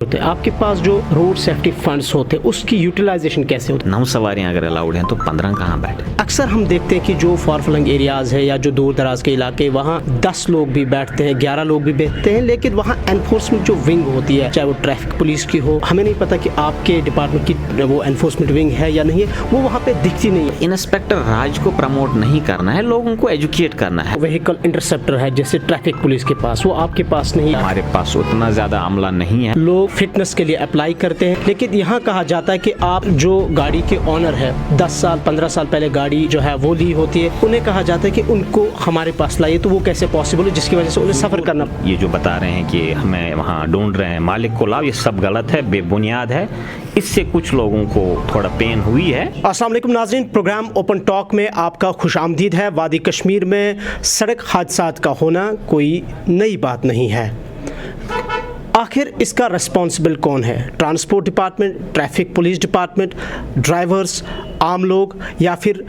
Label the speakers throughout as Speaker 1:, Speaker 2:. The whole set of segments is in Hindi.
Speaker 1: होते हैं आपके पास जो रोड सेफ्टी फंड्स होते हैं उसकी यूटिलाइजेशन कैसे होती है?
Speaker 2: 9 सवारियां अगर अलाउड हैं तो 15 कहाँ बैठे।
Speaker 1: अक्सर हम देखते हैं कि जो फार फ्लंग एरियाज़ है या जो दूर दराज के इलाके वहाँ 10 लोग भी बैठते हैं, 11 लोग भी बैठते हैं, लेकिन वहाँ एनफोर्समेंट जो विंग होती है, चाहे वो ट्रैफिक पुलिस की हो, हमें नहीं पता कि आपके डिपार्टमेंट की वो एनफोर्समेंट विंग है या नहीं है, वो वहाँ पे दिखती नहीं है।
Speaker 2: इंस्पेक्टर राज को प्रमोट नहीं करना है, लोगों को एजुकेट करना है।
Speaker 1: व्हीकल इंटरसेप्टर है जैसे ट्रैफिक पुलिस के पास, वो आपके पास नहीं है।
Speaker 2: हमारे पास उतना ज़्यादा अमला नहीं है।
Speaker 1: लोग फिटनेस के लिए अप्लाई करते हैं, लेकिन यहाँ कहा जाता है कि आप जो गाड़ी के ऑनर है 10 साल 15 साल पहले गाड़ी जो है वो ली होती है, उन्हें कहा जाता है कि उनको हमारे पास लाइए, तो वो कैसे पॉसिबल है जिसकी वजह से उन्हें सफ़र करना।
Speaker 2: ये जो बता रहे हैं कि हमें वहाँ ढूंढ रहे हैं मालिक को लाओ, ये सब गलत है, बेबुनियाद है। इससे कुछ लोगों को थोड़ा पेन हुई है।
Speaker 1: अस्सलाम वालेकुम नाज़रीन, प्रोग्राम ओपन टॉक में आपका खुशामदीद है। वादी कश्मीर में सड़क हादसात का होना कोई नई बात नहीं है। आखिर इसका रिस्पॉन्सिबल कौन है? Transport department, traffic police department, drivers, आम लोग, या फिर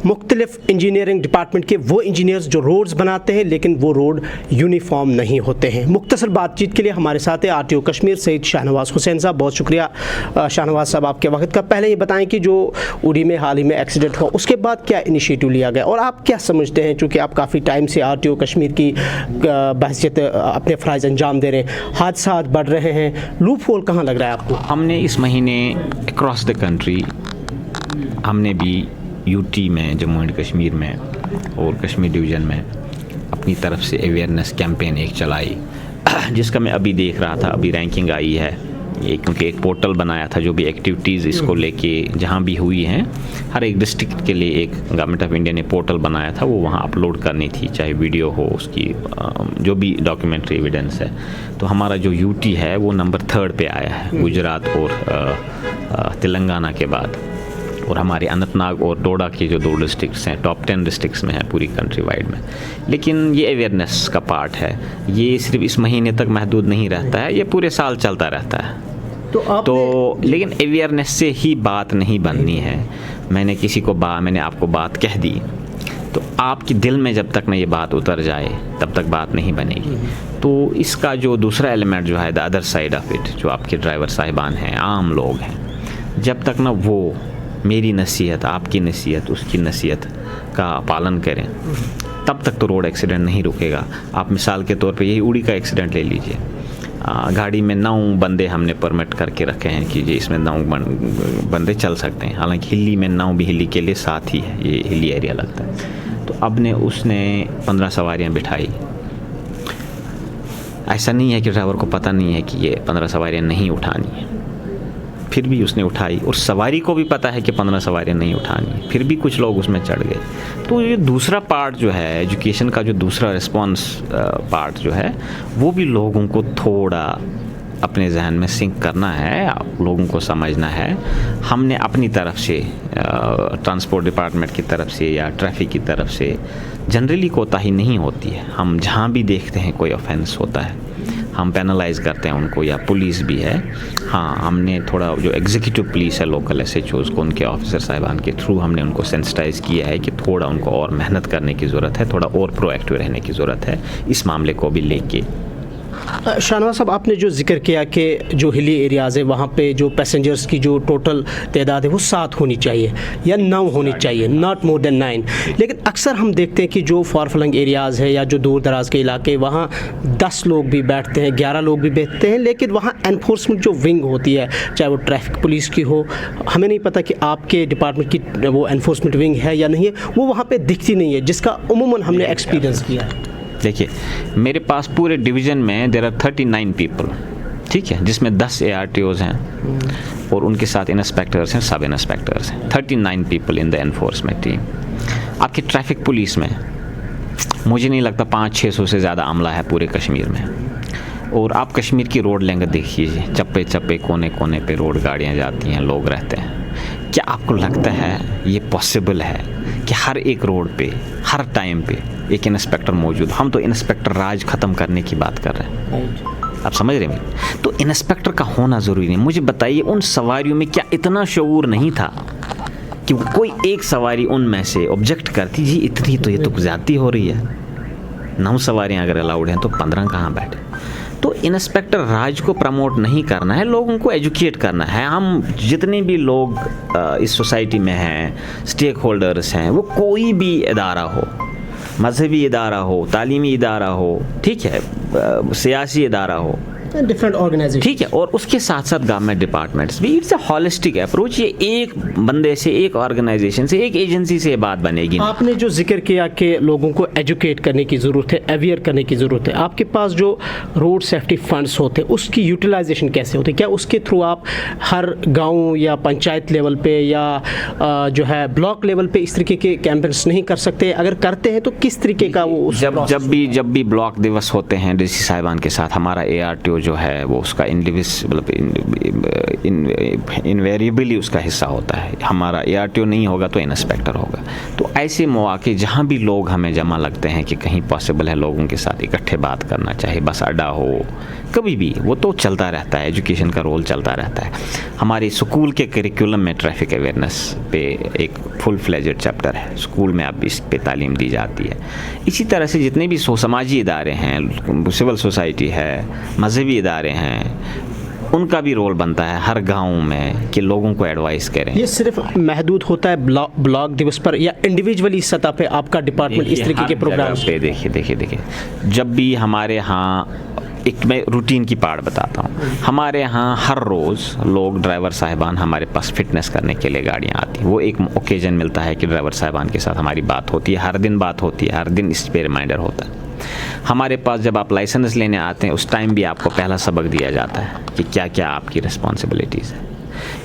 Speaker 1: मुख्तलिफ इंजीनियरिंग डिपार्टमेंट के वो इंजीनियर्स जो रोड्स बनाते हैं लेकिन वो रोड यूनिफॉर्म नहीं होते हैं? मुख्तसर बातचीत के लिए हमारे साथ है आरटीओ कश्मीर सईद शाहनवाज हुसैन साहब। बहुत शुक्रिया शाहनवाज साहब आपके वक्त का। पहले ये बताएं कि जो उड़ी में हाल ही में एक्सीडेंट हुआ उसके बाद क्या इनिशिएटिव लिया गया और आप क्या समझते हैं, चूँकि आप काफ़ी टाइम से आरटीओ कश्मीर की बहसियत अपने फ़राइज़ अंजाम दे रहे हैं, हादसा बढ़ रहे हैं, लूप होल कहाँ लग रहा है आपको?
Speaker 2: हमने इस महीने अक्रॉस द कंट्री हमने भी यूटी में, जम्मू एंड कश्मीर में और कश्मीर डिवीज़न में अपनी तरफ से अवेयरनेस कैंपेन एक चलाई, जिसका मैं अभी देख रहा था, अभी रैंकिंग आई है ये, क्योंकि एक पोर्टल बनाया था जो भी एक्टिविटीज़ इसको लेके जहाँ भी हुई हैं, हर एक डिस्ट्रिक्ट के लिए एक गवर्नमेंट ऑफ इंडिया ने पोर्टल बनाया था, वो वहाँ अपलोड करनी थी, चाहे वीडियो हो, उसकी जो भी डॉक्यूमेंट्री एविडेंस है। तो हमारा जो यूटी है वो नंबर 3 पे आया है, गुजरात और तेलंगाना के बाद। और हमारे अनंतनाग और डोडा के जो 2 डिस्ट्रिक्ट्स हैं टॉप 10 डिस्ट्रिक्ट्स में हैं पूरी कंट्री वाइड में। लेकिन ये अवेयरनेस का पार्ट है, ये सिर्फ इस महीने तक महदूद नहीं रहता है, ये पूरे साल चलता रहता है। तो लेकिन अवेयरनेस से ही बात नहीं बननी है। मैंने किसी को मैंने आपको बात कह दी, तो आपके दिल में जब तक ना ये बात उतर जाए तब तक बात नहीं बनेगी। तो इसका जो दूसरा एलिमेंट जो है, the other side of it, जो आपके ड्राइवर साहिबान हैं, आम लोग हैं, जब तक ना वो मेरी नसीहत, आपकी नसीहत, उसकी नसीहत का पालन करें, तब तक तो रोड एक्सीडेंट नहीं रुकेगा। आप मिसाल के तौर पे यही उड़ी का एक्सीडेंट ले लीजिए। गाड़ी में 9 बंदे हमने परमिट करके रखे हैं कि जी इसमें 9 बंदे चल सकते हैं, हालांकि हिली में 9 भी हिली के लिए 7 ही है, ये हिली एरिया लगता है। तो अब उसने 15 सवारियाँ बिठाई। ऐसा नहीं है कि ड्राइवर को पता नहीं है कि ये 15 सवारियाँ नहीं उठानी है, फिर भी उसने उठाई, और सवारी को भी पता है कि 15 सवारियाँ नहीं उठानी, फिर भी कुछ लोग उसमें चढ़ गए। तो ये दूसरा पार्ट जो है, एजुकेशन का जो दूसरा रिस्पॉन्स पार्ट जो है, वो भी लोगों को थोड़ा अपने जहन में सिंक करना है, लोगों को समझना है। हमने अपनी तरफ से, ट्रांसपोर्ट डिपार्टमेंट की तरफ से या ट्रैफिक की तरफ से जनरली कोताही नहीं होती है। हम जहाँ भी देखते हैं कोई ऑफेंस होता है हम पेनलाइज करते हैं उनको, या पुलिस भी है। हाँ, हमने थोड़ा जो एग्जीक्यूटिव पुलिस है, लोकल एसएचओज़ को, उनके ऑफिसर साहिबान के थ्रू हमने उनको सेंसिटाइज किया है कि थोड़ा उनको और मेहनत करने की ज़रूरत है, थोड़ा और प्रोएक्टिव रहने की ज़रूरत है इस मामले को भी लेके।
Speaker 1: शाहनवाज साहब, आपने जो जिक्र किया कि जो हिली एरियाज़ है वहाँ पे जो पैसेंजर्स की जो टोटल तादाद है वो 7 होनी चाहिए या 9 होनी चाहिए, नॉट मोर देन 9। लेकिन अक्सर हम देखते हैं कि जो फार फ्लंग एरियाज़ है या जो दूर दराज के इलाके, वहाँ 10 लोग भी बैठते हैं, 11 लोग भी बैठते हैं, लेकिन वहाँ एनफोर्समेंट जो विंग होती है, चाहे वो ट्रैफिक पुलिस की हो, हमें नहीं पता कि आपके डिपार्टमेंट की वो एनफोर्समेंट विंग है या नहीं है, वो वहाँ पर दिखती नहीं है, जिसका उमूमन हमने एक्सपीरियंस किया है।
Speaker 2: देखिए, मेरे पास पूरे डिवीज़न में देयर आर 39 पीपल, ठीक है, जिसमें 10 ARTOs हैं और उनके साथ इंस्पेक्टर्स हैं, सब इंस्पेक्टर्स हैं। 39 people in the enforcement team. आपकी ट्रैफिक पुलिस में मुझे नहीं लगता 500-600 से ज़्यादा अमला है पूरे कश्मीर में। और आप कश्मीर की रोड लेंगे देखिए, चप्पे चप्पे, कोने कोने पे रोड गाड़ियाँ जाती हैं, लोग रहते हैं। क्या आपको लगता है ये पॉसिबल है कि हर एक रोड पे हर टाइम पे एक इंस्पेक्टर मौजूद? हम तो इंस्पेक्टर राज ख़त्म करने की बात कर रहे हैं, आप समझ रहे हैं? तो इंस्पेक्टर का होना ज़रूरी नहीं। मुझे बताइए, उन सवारियों में क्या इतना शऊर नहीं था कि कोई एक सवारी उनमें से ऑब्जेक्ट करती, जी इतनी तो ये तो ज़्यादती हो रही है, 9 सवारियाँ अगर अलाउड हैं तो 15 कहाँ बैठे? तो इंस्पेक्टर राज को प्रमोट नहीं करना है, लोगों को एजुकेट करना है। हम जितने भी लोग इस सोसाइटी में हैं, स्टेक होल्डर्स हैं, वो कोई भी इदारा हो, मजहबी इदारा हो, तालीमी इदारा हो, ठीक है, सियासी इदारा हो,
Speaker 1: डिफरेंट ऑर्गेनाइजेशन,
Speaker 2: ठीक है, और उसके साथ साथ गवर्नमेंट डिपार्टमेंट्स भी। It's a holistic approach. ये एक बंदे से, एक ऑर्गेनाइजेशन से, एक एजेंसी से बात बनेगी।
Speaker 1: आपने जो जिक्र किया कि लोगों को एजुकेट करने की ज़रूरत है, अवेयर करने की ज़रूरत है, आपके पास जो रोड सेफ्टी फंड्स होते हैं उसकी यूटिलाइजेशन कैसे होती है? क्या उसके थ्रू आप हर गांव या पंचायत लेवल पे या जो है ब्लॉक लेवल पे इस तरीके के कैंपेन्स नहीं कर सकते? अगर करते हैं तो किस तरीके का वो
Speaker 2: जब भी ब्लॉक दिवस होते हैं डीसी साहिबान के साथ, हमारा ARTO जो है वो उसका इनवेरिएबली उसका हिस्सा होता है। हमारा ARTO नहीं होगा तो इंस्पेक्टर होगा। तो ऐसे मौके जहाँ भी लोग हमें जमा लगते हैं कि कहीं पॉसिबल है लोगों के साथ इकट्ठे बात करना, चाहे बस अड्डा हो, कभी भी, वो तो चलता रहता है। एजुकेशन का रोल चलता रहता है। हमारे स्कूल के करिकुलम में ट्रैफिक अवेयरनेस पे एक फुल फ्लेजेड चैप्टर है। स्कूल में अब इस पे तालीम दी जाती है। इसी तरह से जितने भी समाजी इदारे हैं, सिविल सोसाइटी है, मजहबी इदारे हैं, उनका भी रोल बनता है हर गांव में कि लोगों को एडवाइस करें।
Speaker 1: ये सिर्फ महदूद होता है ब्लॉक दिवस पर या इंडिविजुअली सतह पे आपका डिपार्टमेंट इस तरीके के प्रोग्राम
Speaker 2: पे? देखिए, जब भी हमारे यहाँ एक मैं रूटीन की पार्ट बताता हूँ। हमारे यहाँ हर रोज़ लोग, ड्राइवर साहिबान हमारे पास फिटनेस करने के लिए गाड़ियाँ आती हैं। वो एक ओकेजन मिलता है कि ड्राइवर साहिबान के साथ हमारी बात होती है। हर दिन बात होती है, हर दिन इस पर रिमाइंडर होता है। हमारे पास जब आप लाइसेंस लेने आते हैं उस टाइम भी आपको पहला सबक दिया जाता है कि क्या क्या आपकी रिस्पॉन्सिबिलिटीज़ है।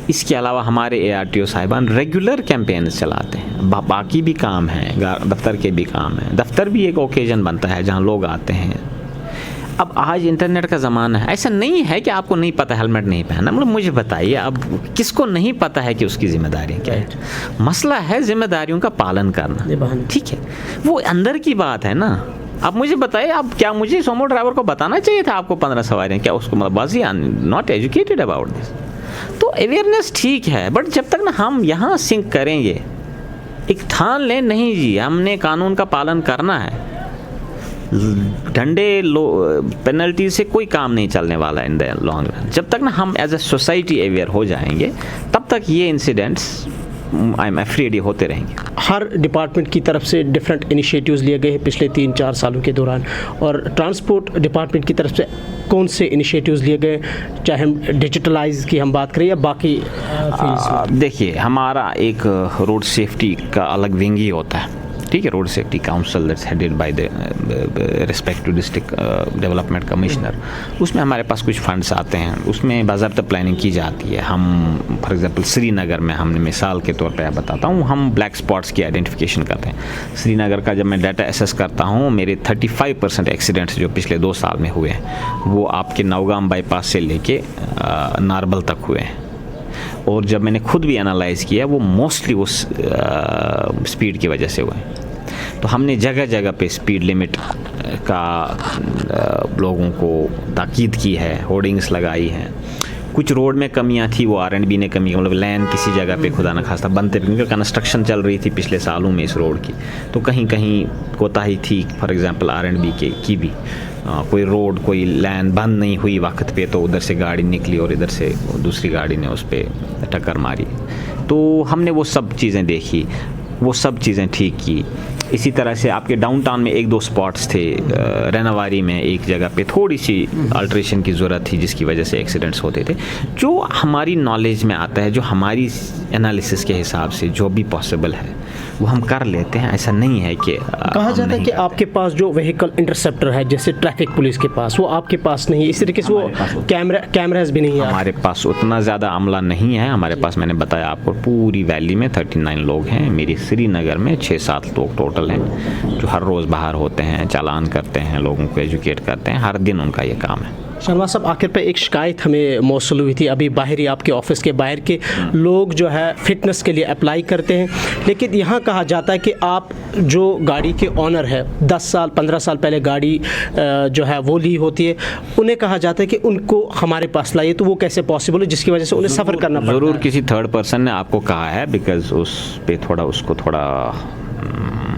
Speaker 2: इसके अलावा हमारे ARTO साहिबान रेगुलर कैंपेन्स चलाते हैं। बाकी भी काम हैं, दफ्तर के भी काम हैं। दफ्तर भी एक ओकेजन बनता है जहाँ लोग आते हैं। अब आज इंटरनेट का ज़माना है, ऐसा नहीं है कि आपको नहीं पता हेलमेट नहीं पहनना। मतलब मुझे बताइए, अब किसको नहीं पता है कि उसकी जिम्मेदारी क्या है? मसला है जिम्मेदारियों का पालन करना, ठीक है, वो अंदर की बात है ना। अब मुझे बताइए, अब क्या मुझे सोमो ड्राइवर को बताना चाहिए था आपको 15 सवारियाँ, क्या उसको मतलब बाजी नॉट एजुकेटेड अबाउट दिस? तो अवेयरनेस ठीक है, बट जब तक ना हम यहाँ सिंक करेंगे, एक ठान लें नहीं जी हमने कानून का पालन करना है, डंडे पेनल्टी से कोई काम नहीं चलने वाला इन द लॉन्ग रन। जब तक ना हम एज ए सोसाइटी अवेयर हो जाएंगे तब तक ये इंसिडेंट्स आई एम अफ्रेड ये होते रहेंगे।
Speaker 1: हर डिपार्टमेंट की तरफ से डिफरेंट इनिशिएटिव्स लिए गए हैं पिछले 3-4 सालों के दौरान, और ट्रांसपोर्ट डिपार्टमेंट की तरफ से कौन से इनिशिएटिव्स लिए गए, चाहे हम डिजिटलाइज की हम बात करें या बाकी
Speaker 2: देखिए, हमारा एक रोड सेफ्टी का अलग विंग ही होता है, ठीक है, road safety council that's headed by the respective district development commissioner. उसमें हमारे पास कुछ फंड्स आते हैं, उसमें बाज़ाब्ता प्लानिंग की जाती है। हम फॉर एग्जांपल श्रीनगर में, हमने मिसाल के तौर पे बताता हूँ, हम ब्लैक स्पॉट्स की आइडेंटिफिकेशन करते हैं। श्रीनगर का जब मैं डाटा एसेस करता हूँ, मेरे 35% एक्सीडेंट्स जो पिछले 2 साल में हुए हैं वो आपके नौगाम बाईपास से लेके नारबल तक हुए हैं। और जब मैंने खुद भी एनालाइज़ किया, वो मोस्टली उस स्पीड की वजह से हुए। तो हमने जगह जगह पे स्पीड लिमिट का लोगों को ताकीद की है, होर्डिंग्स लगाई हैं। कुछ रोड में कमियां थी, वो R&B ने कमी, मतलब लैन किसी जगह पे खुदा न खास्ता बनते, क्योंकि कंस्ट्रक्शन चल रही थी पिछले सालों में इस रोड की, तो कहीं कहीं कोताही थी। फॉर एग्जांपल R&B की भी कोई रोड, कोई लैन बंद नहीं हुई वक्त पे, तो उधर से गाड़ी निकली और इधर से दूसरी गाड़ी ने उस पर टक्कर मारी। तो हमने वो सब चीज़ें देखी, वो सब चीज़ें ठीक की। इसी तरह से आपके डाउनटाउन में 1-2 स्पॉट्स थे, रेनावारी में एक जगह पे थोड़ी सी अल्ट्रेशन की ज़रूरत थी जिसकी वजह से एक्सीडेंट्स होते थे। जो हमारी नॉलेज में आता है, जो हमारी एनालिसिस के हिसाब से जो भी पॉसिबल है वो हम कर लेते हैं। ऐसा नहीं है कि
Speaker 1: कहा जाता है कि आपके पास जो व्हीकल इंटरसेप्टर है जैसे ट्रैफिक पुलिस के पास, वो आपके पास नहीं है, इस तरीके से वो कैमरास भी नहीं है
Speaker 2: हमारे पास, उतना ज़्यादा अमला नहीं है हमारे पास। मैंने बताया आपको, पूरी वैली में 39 लोग हैं, मेरी श्रीनगर में 6-7 लोग टोटल हैं जो हर रोज़ बाहर होते हैं, चालान करते हैं, लोगों को एजुकेट करते हैं। हर दिन उनका ये काम है।
Speaker 1: शहनवाज साहब, आखिर पे एक शिकायत हमें मौसूल हुई थी, अभी बाहरी आपके ऑफिस के बाहर के लोग जो है फिटनेस के लिए अप्लाई करते हैं, लेकिन यहाँ कहा जाता है कि आप जो गाड़ी के ऑनर है, 10 साल 15 साल पहले गाड़ी जो है वो ली होती है, उन्हें कहा जाता है कि उनको हमारे पास लाइए, तो वो कैसे पॉसिबल है, जिसकी वजह से उन्हें सफ़र करना पड़ता है।
Speaker 2: ज़रूर किसी थर्ड पर्सन ने आपको कहा है, बिकॉज उस पे थोड़ा उसको थोड़ा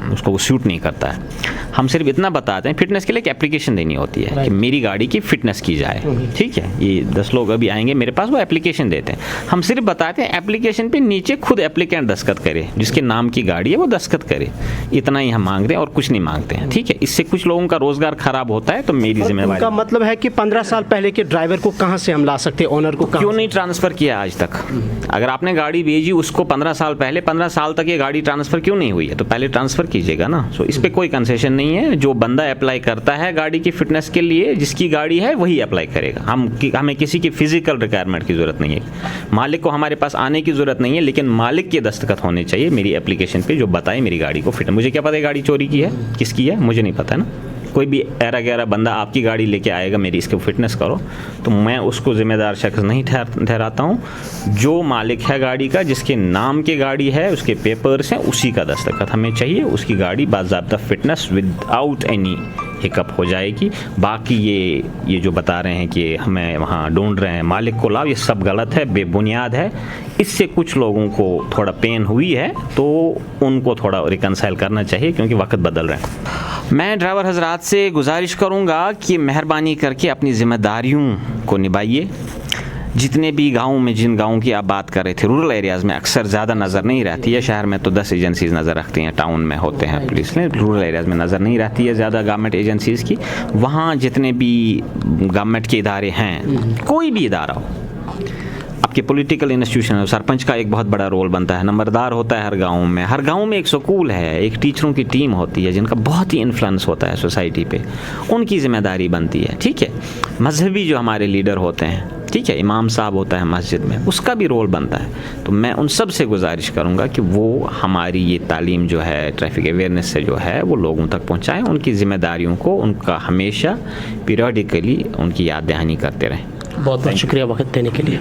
Speaker 2: उसको वो सूट नहीं करता है। हम सिर्फ इतना बताते हैं, फिटनेस के लिए एक एप्लीकेशन देनी होती है कि मेरी गाड़ी की फिटनेस की जाए, ठीक है। ये 10 लोग अभी आएंगे मेरे पास, वो एप्लीकेशन देते हैं। हम सिर्फ बताते हैं एप्लीकेशन पे नीचे खुद एप्लीकेंट दस्तखत करे, जिसके नाम की गाड़ी है वो दस्तखत करे। इतना ही हम मांग रहे हैं और कुछ नहीं मांगते हैं, ठीक है। इससे कुछ लोगों का रोजगार खराब होता है, तो मेरी जिम्मेवारी।
Speaker 1: उनका मतलब है कि 15 साल पहले के ड्राइवर को कहाँ से हम ला सकते हैं, ओनर को
Speaker 2: क्यों नहीं ट्रांसफ़र किया आज तक? अगर आपने गाड़ी भेजी उसको 15 साल पहले, 15 साल तक ये गाड़ी ट्रांसफ़र क्यों नहीं हुई है? तो पहले ट्रांसफ़र कीजिएगा ना। सो इस पर कोई कंसेशन नहीं है। जो बंदा अप्लाई करता है गाड़ी की फिटनेस के लिए, जिसकी गाड़ी है वही अप्लाई करेगा। हमें किसी की फिजिकल रिक्वायरमेंट की ज़रूरत नहीं है। मालिक को हमारे पास आने की ज़रूरत नहीं है, लेकिन मालिक के दस्तखत होने चाहिए मेरी एप्लीकेशन पे, जो बताए मेरी गाड़ी को फिट। मुझे क्या पता है गाड़ी चोरी की है, किसकी है, मुझे नहीं पता है ना। कोई भी ऐरा गैरा बंदा आपकी गाड़ी लेके आएगा, मेरी इसके फिटनेस करो, तो मैं उसको ज़िम्मेदार शख्स नहीं ठहराता हूँ। जो मालिक है गाड़ी का, जिसके नाम की गाड़ी है, उसके पेपर्स हैं, उसी का दस्तखत हमें चाहिए। उसकी गाड़ी बाज़ाब्ता फिटनेस विदाउट एनी हिकअप हो जाएगी। बाकी ये जो बता रहे हैं कि हमें वहाँ ढूंढ रहे हैं मालिक को लाओ, ये सब गलत है, बेबुनियाद है। इससे कुछ लोगों को थोड़ा पेन हुई है, तो उनको थोड़ा रिकंसाइल करना चाहिए, क्योंकि वक्त बदल रहे हैं। मैं ड्राइवर हजरात से गुजारिश करूँगा कि मेहरबानी करके अपनी ज़िम्मेदारियों को निभाइए। जितने भी गाँव में, जिन गाँव की आप बात कर रहे थे, रूरल एरियाज़ में अक्सर ज़्यादा नज़र नहीं रहती है। शहर में तो 10 एजेंसीज़ नज़र रखती हैं, टाउन में होते हैं पुलिस में। रूरल एरियाज़ में नज़र नहीं रहती है ज़्यादा गवर्नमेंट एजेंसीज़ की। वहाँ जितने भी गवर्नमेंट के इदारे हैं, कोई भी इदारा हो, आपके पॉलिटिकल इंस्टीट्यूशन है, सरपंच का एक बहुत बड़ा रोल बनता है, नंबरदार होता है हर गांव में एक स्कूल है, एक टीचरों की टीम होती है जिनका बहुत ही इन्फ्लुएंस होता है सोसाइटी पे, उनकी जिम्मेदारी बनती है, ठीक है। मजहबी जो हमारे लीडर होते हैं, ठीक है, इमाम साहब होता है मस्जिद में, उसका भी रोल बनता है। तो मैं उन सब से गुजारिश करूँगा कि वो हमारी ये तालीम जो है, ट्रैफिक अवेयरनेस से जो है, वो लोगों तक पहुँचाएँ। उनकी जिम्मेदारियों को, उनका हमेशा पीरियडिकली उनकी याद दहानी करते रहें।
Speaker 1: बहुत बहुत शुक्रिया वक्त देने के लिए।